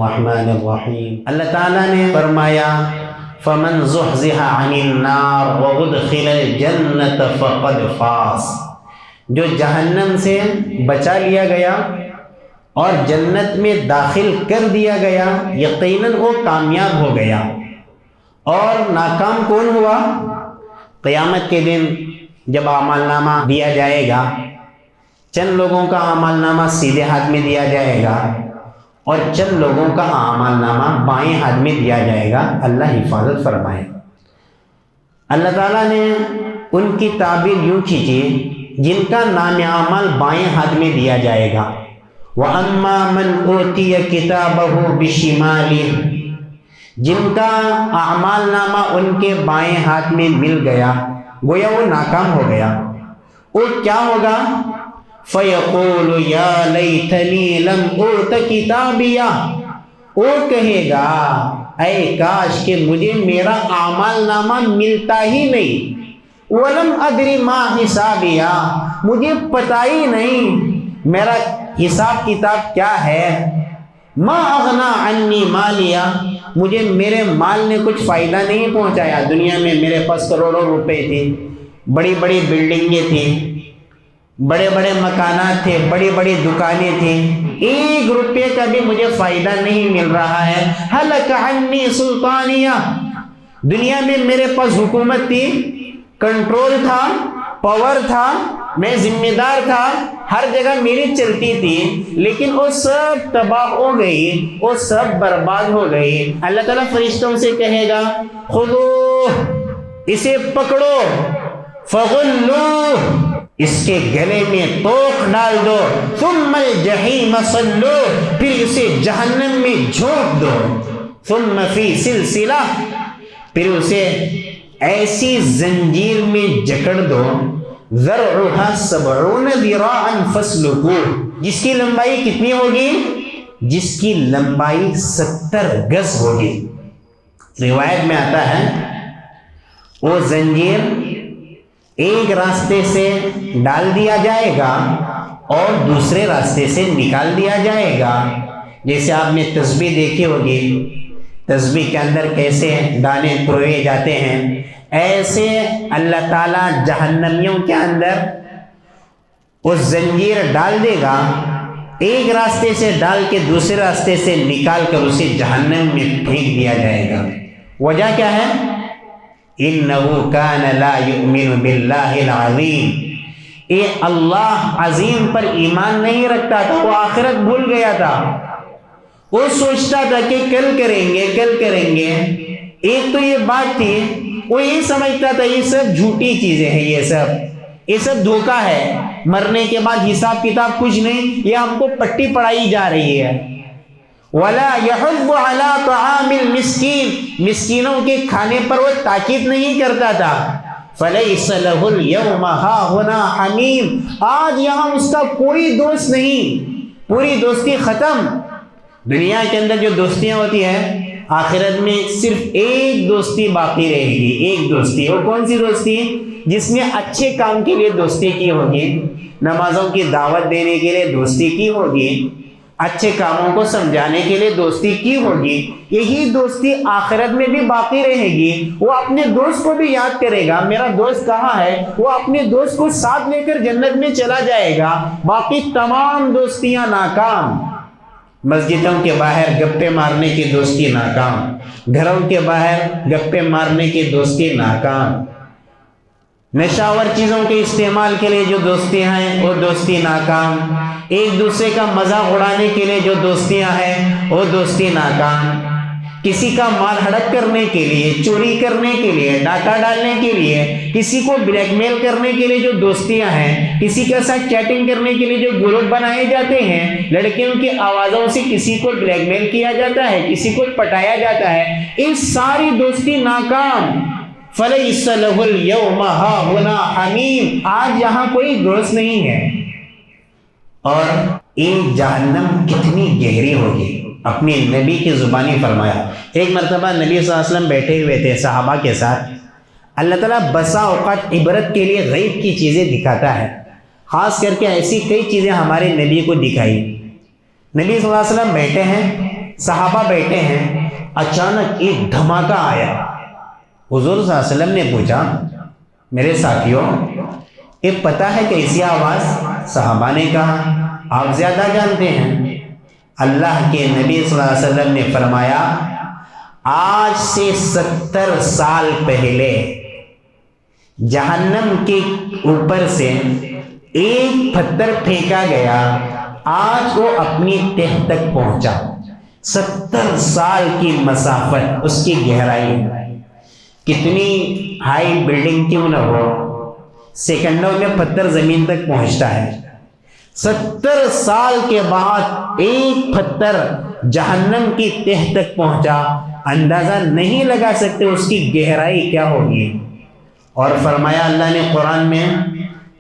الرحمن الرحیم۔ اللہ تعالیٰ نے فرمایا فمن زحزح عن النار وادخل الجنۃ فقد فاز، جو جہنم سے بچا لیا گیا اور جنت میں داخل کر دیا گیا، یقیناً وہ کامیاب ہو گیا۔ اور ناکام کون ہوا؟ قیامت کے دن جب اعمال نامہ دیا جائے گا، چند لوگوں کا اعمال نامہ سیدھے ہاتھ میں دیا جائے گا اور چند لوگوں کا اعمال نامہ بائیں ہاتھ میں دیا جائے گا۔ اللہ حفاظت فرمائے۔ اللہ تعالیٰ نے ان کی تعبیر یوں کھینچی جن کا نام اعمال بائیں ہاتھ میں دیا جائے گا۔ وَأَمَّا مَنْ أُوتِيَ كِتَابَهُ بِشِمَالِهِ، جن کا اعمال نامہ ان کے بائیں ہاتھ میں مل گیا، گویا وہ ناکام ہو گیا۔ وہ کیا ہوگا؟ فَيَقُولُ يَا لَيْتَنِي لَمْ أُوتَ كِتَابِيَهْ، وہ کہے گا اے کاش کہ مجھے میرا اعمال نامہ ملتا ہی نہیں۔ وَلَمْ أَدْرِ مَا حِسَابِيَهْ، مجھے پتہ ہی نہیں میرا حساب کتاب کیا ہے۔ ما اغنا عنی مالیا، مجھے میرے مال نے کچھ فائدہ نہیں پہنچایا۔ دنیا میں میرے پاس کروڑوں روپے تھے، بڑی بڑی بلڈنگیں تھیں، بڑے بڑے مکانات تھے، بڑی بڑی دکانیں تھیں، ایک روپے کا بھی مجھے فائدہ نہیں مل رہا ہے۔ ہلک عنی سلطانیہ، دنیا میں میرے پاس حکومت تھی، کنٹرول تھا، پاور تھا، میں ذمہ دار تھا، ہر جگہ میری چلتی تھی، لیکن وہ سب تباہ ہو گئی، وہ سب برباد ہو گئی۔ اللہ تعالیٰ فرشتوں سے کہے گا خذو، اسے پکڑو، فغلو، اس کے گلے میں توق ڈال دو، ثم الجحیم صلو، پھر اسے جہنم میں جھونک دو، ثم فی سلسلہ، پھر اسے ایسی زنجیر میں جکڑ دو، ذرعها 70 ذراعا فاسلکوہ، جس کی لمبائی کتنی ہوگی؟ جس کی لمبائی 70 گز ہوگی۔ روایت میں آتا ہے وہ زنجیر ایک راستے سے ڈال دیا جائے گا اور دوسرے راستے سے نکال دیا جائے گا۔ جیسے آپ نے تسبیح دیکھی ہوگی، تسبیح کے اندر کیسے دانے پروئے جاتے ہیں، ایسے اللہ تعالیٰ جہنمیوں کے اندر وہ زنجیر ڈال دے گا، ایک راستے سے ڈال کے دوسرے راستے سے نکال کر اسے جہنم میں پھینک دیا جائے گا۔ وجہ کیا ہے؟ إِنَّهُ كَانَ لَا يُؤْمِنُ بِاللَّهِ الْعَظِيمِ، یہ اللہ عظیم پر ایمان نہیں رکھتا تھا، وہ آخرت بھول گیا تھا، وہ سوچتا تھا کہ کل کریں گے کل کریں گے۔ ایک تو یہ بات تھی، وہ یہ سمجھتا تھا یہ سب جھوٹی چیزیں ہیں، یہ سب دھوکہ ہے، مرنے کے بعد حساب کتاب کچھ نہیں، یہ ہم کو پٹی پڑھائی جا رہی ہے۔ وَلَا يَحُضُّ عَلَىٰ طَعَامِ الْمِسْكِينِ، مسکینوں کے کھانے پر وہ تاکید نہیں کرتا تھا۔ فَلَيْسَ لَهُ الْيَوْمَ هَاهُنَا حَمِيمٌ، آج یہاں اس کا کوئی دوست نہیں، پوری دوستی ختم۔ دنیا کے اندر جو دوستیاں ہوتی ہیں، آخرت میں صرف ایک دوستی باقی رہے گی، ایک دوستی۔ وہ کون سی دوستی؟ جس نے اچھے کام کے لیے دوستی کی ہوگی، نمازوں کی دعوت دینے کے لیے دوستی کی ہوگی، اچھے کاموں کو سمجھانے کے لیے دوستی کی ہوگی، یہی دوستی آخرت میں بھی باقی رہے گی۔ وہ اپنے دوست کو بھی یاد کرے گا، میرا دوست کہاں ہے، وہ اپنے دوست کو ساتھ لے کر جنت میں چلا جائے گا۔ باقی تمام دوستیاں ناکام، مسجدوں کے باہر گپے مارنے کی دوستی ناکام، گھروں کے باہر گپے مارنے کی دوستی ناکام، نشاور چیزوں کے استعمال کے لیے جو دوستیاں ہیں وہ دوستی ناکام، ایک دوسرے کا مذاق اڑانے کے لیے جو دوستیاں ہیں وہ دوستی ناکام، کسی کا مال ہڑپ کرنے کے لیے، چوری کرنے کے لیے، ڈاکہ ڈالنے کے لیے، کسی کو بلیک میل کرنے کے لیے جو دوستیاں ہیں، کسی کے ساتھ چیٹنگ کرنے کے لیے جو گروپ بنائے جاتے ہیں، لڑکیوں کی آوازوں سے کسی کو بلیک میل کیا جاتا ہے، کسی کو پٹایا جاتا ہے، ان ساری دوستی ناکام۔ فَلَيْسَ لَهُ الْيَوْمَ هَاهُنَا حَمِيمٌ، آج یہاں کوئی دوست نہیں ہے۔ اور ایک جہنم کتنی گہری ہوگی، اپنی نبی کی زبانی فرمایا۔ ایک مرتبہ نبی صلی اللہ علیہ وسلم بیٹھے ہوئے تھے صحابہ کے ساتھ، اللہ تعالیٰ بسا اوقات عبرت کے لیے غیب کی چیزیں دکھاتا ہے، خاص کر کے ایسی کئی چیزیں ہمارے نبی کو دکھائی۔ نبی صلی اللہ علیہ وسلم بیٹھے ہیں، صحابہ بیٹھے ہیں، اچانک ایک دھماکہ آیا۔ حضور صلی اللہ علیہ وسلم نے پوچھا، میرے ساتھیوں یہ پتہ ہے کیسی آواز؟ صحابہ نے کہا آپ زیادہ جانتے ہیں۔ اللہ کے نبی صلی اللہ علیہ وسلم نے فرمایا آج سے 70 سال پہلے جہنم کے اوپر سے ایک پتھر پھینکا گیا، آج وہ اپنی تہ تک پہنچا۔ 70 سال کی مسافت، اس کی گہرائی، کتنی ہائی بلڈنگ کیوں نہ ہو، سیکنڈوں میں پتھر زمین تک پہنچتا ہے۔ 70 سال کے بعد ایک پتھر جہنم کی تہ تک پہنچا، اندازہ نہیں لگا سکتے اس کی گہرائی کیا ہوگی۔ اور فرمایا اللہ نے قرآن میں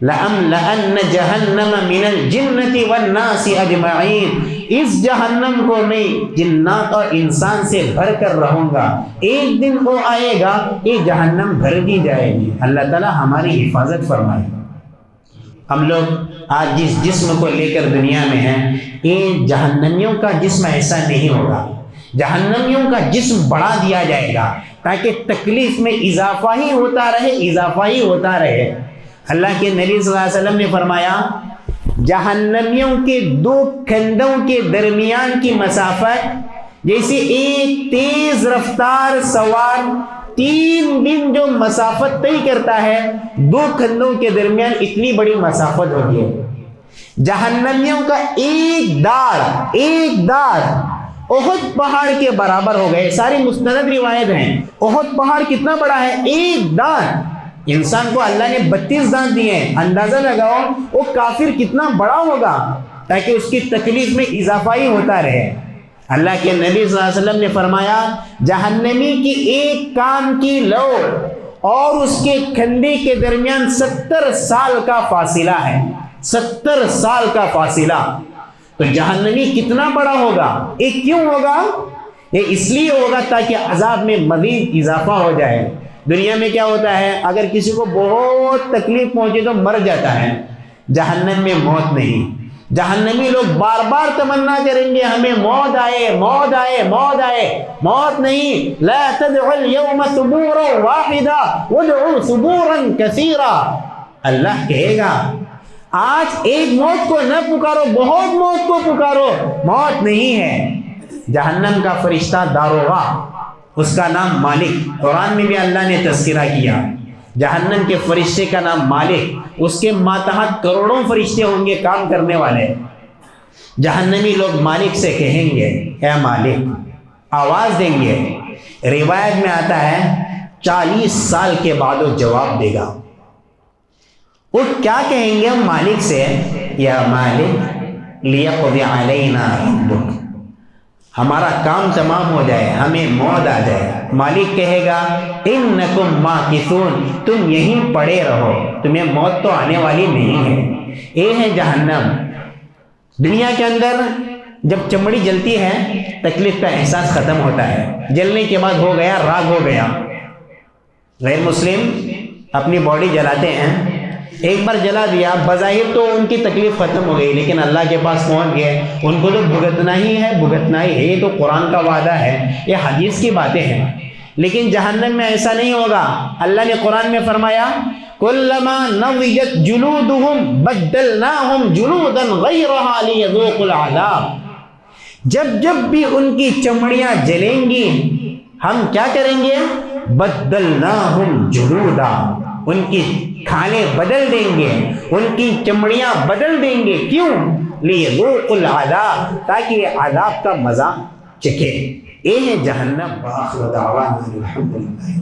لَأَمْلَأَنَّ جَهَنَّمَ مِنَ الْجِنَّةِ وَالنَّاسِ أَجْمَعِينَ، اس جہنم کو میں جنات اور انسان سے بھر کر رہوں گا۔ ایک دن وہ آئے گا یہ جہنم بھر دی جائے گی۔ اللہ تعالی ہماری حفاظت فرمائے۔ ہم لوگ آج جس جسم کو لے کر دنیا میں ہیں، یہ جہنمیوں کا جسم ایسا نہیں ہوگا۔ جہنمیوں کا جسم بڑھا دیا جائے گا تاکہ تکلیف میں اضافہ ہی ہوتا رہے، اضافہ ہی ہوتا رہے۔ اللہ کے نبی صلی اللہ علیہ وسلم نے فرمایا جہنمیوں کے 2 کندھوں کے درمیان کی مسافت جیسے ایک تیز رفتار سوار 3 دن جو مسافت طے کرتا ہے، 2 کندھوں کے درمیان اتنی بڑی مسافت ہوگی۔ جہنمیوں کا ایک دار احد پہاڑ کے برابر ہو گئے۔ ساری مستند روایت ہیں۔ احد پہاڑ کتنا بڑا ہے؟ ایک دانت۔ انسان کو اللہ نے 32 دانت دیے ہیں، اندازہ لگاؤ وہ کافر کتنا بڑا ہوگا، تاکہ اس کی تکلیف میں اضافہ ہی ہوتا رہے۔ اللہ کے نبی صلی اللہ علیہ وسلم نے فرمایا جہنمی کی ایک کان کی لو اور اس کے کندھے کے درمیان 70 سال کا فاصلہ ہے۔ 70 سال کا فاصلہ۔ تو جہنمی کتنا بڑا ہوگا؟ یہ کیوں ہوگا؟ یہ اس لیے ہوگا تاکہ عذاب میں مزید اضافہ ہو جائے۔ دنیا میں کیا ہوتا ہے، اگر کسی کو بہت تکلیف پہنچے تو مر جاتا ہے، جہنم میں موت نہیں۔ جہنمی لوگ بار بار تمنا کریں گے ہمیں موت آئے، موت آئے، موت آئے، موت نہیں۔ لا تدعوا اليوم ثبورا واحدا وادعوا ثبورا كثيرا، اللہ کہے گا آج ایک موت کو نہ پکارو، بہت موت کو پکارو۔ موت نہیں ہے۔ جہنم کا فرشتہ داروغہ، اس کا نام مالک، قرآن میں بھی اللہ نے تذکرہ کیا۔ جہنم کے فرشتے کا نام مالک، اس کے ماتحت کروڑوں فرشتے ہوں گے کام کرنے والے۔ جہنمی لوگ مالک سے کہیں گے اے مالک، آواز دیں گے۔ روایت میں آتا ہے 40 سال کے بعد وہ جواب دے گا۔ وہ کیا کہیں گے مالک سے؟ یا مالک لیقضی علینا ربک، ہمارا کام تمام ہو جائے، ہمیں موت آ جائے۔ مالک کہے گا انکم ماکثون، تم یہیں پڑے رہو، تمہیں موت تو آنے والی نہیں ہے۔ یہ ہے جہنم۔ دنیا کے اندر جب چمڑی جلتی ہے تکلیف کا احساس ختم ہوتا ہے، جلنے کے بعد ہو گیا، راگ ہو گیا۔ غیر مسلم اپنی باڈی جلاتے ہیں، ایک بار جلا دیا، بظاہر تو ان کی تکلیف ختم ہو گئی، لیکن اللہ کے پاس پہنچ گئے، ان کو تو بھگتنا ہی ہے، بھگتنا ہی ہے۔ یہ تو قرآن کا وعدہ ہے، یہ حدیث کی باتیں ہیں۔ لیکن جہنم میں ایسا نہیں ہوگا۔ اللہ نے قرآن میں فرمایا کلما نضجت جلودہم بدلناہم جلودا غیرہا لیذوقوا العذاب، جب بھی ان کی چمڑیاں جلیں گی ہم کیا کریں گے؟ بدلناہم جلودا، ان کی کھانے بدل دیں گے، ان کی چمڑیاں بدل دیں گے۔ کیوں؟ لیذوقوا العذاب، تاکہ یہ عذاب کا مزہ چکھے۔ یہ ہے جہنم۔ وآخر دعوانا الحمدللہ۔